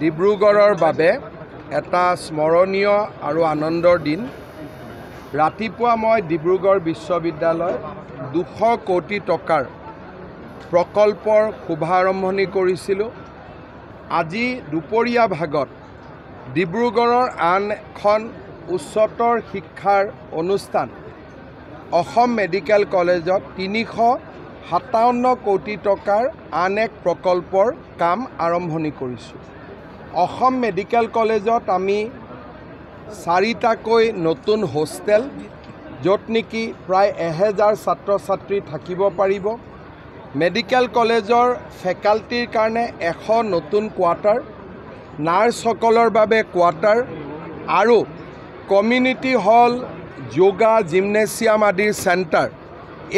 ডিব্ৰুগড়ৰ বাবে এটা স্মৰণীয় আৰু আনন্দৰ দিন। ৰাতিপুৱা মই ডিব্ৰুগড় বিশ্ববিদ্যালয় 200 কোটি টকাৰ প্ৰকল্পৰ শুভাৰম্ভণি কৰিছিলোঁ। আজি দুপৰীয়া ভাগত ডিব্ৰুগড়ৰ আন এখন উচ্চতৰ শিক্ষাৰ অনুষ্ঠান অসম মেডিকেল কলেজত 357 কোটি টকাৰ আন এক প্ৰকল্পৰ কাম আৰম্ভণি কৰিছোঁ। অসম মেডিকেল কলেজত আমি 4টাকৈ নতুন হোষ্টেল, য'ত নেকি প্ৰায় 1000 ছাত্ৰ ছাত্ৰী থাকিব পাৰিব। মেডিকেল কলেজৰ ফেকাল্টিৰ কাৰণে 100 নতুন কোৱাৰ্টাৰ, নাৰ্ছসকলৰ বাবে কোৱাৰ্টাৰ আৰু কমিউনিটি হল, যোগা, জিমনেছিয়াম আদিৰ চেণ্টাৰ,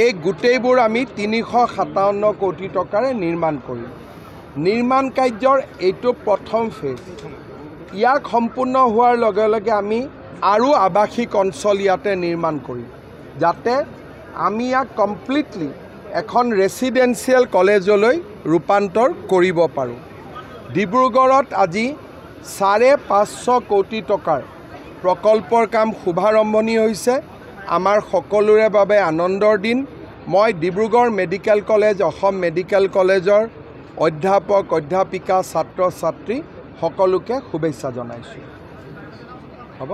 এই গোটেইবোৰ আমি 357 কোটি টকাৰে নিৰ্মাণ কৰিম। নিৰ্মাণ কাৰ্যৰ এইটো প্ৰথম ফেজ। ইয়াক সম্পূৰ্ণ হোৱাৰ লগে লগে আমি আৰু আৱাসিক অঞ্চল ইয়াতে নিৰ্মাণ কৰিম, যাতে আমি ইয়াক কমপ্লিটলি এখন ৰেচিডেঞ্চিয়েল কলেজলৈ ৰূপান্তৰ কৰিব পাৰোঁ। ডিব্ৰুগড়ত আজি 550 কোটি টকাৰ প্ৰকল্পৰ কাম শুভাৰম্ভণি হৈছে। আমাৰ সকলোৰে বাবে আনন্দৰ দিন। মই Dibrugarh medical college, Assam medical কলেজৰ অধ্যাপক, অধ্যাপিকা, ছাত্ৰ ছাত্ৰী সকলোকে শুভেচ্ছা জনাইছোঁ। হ'ব।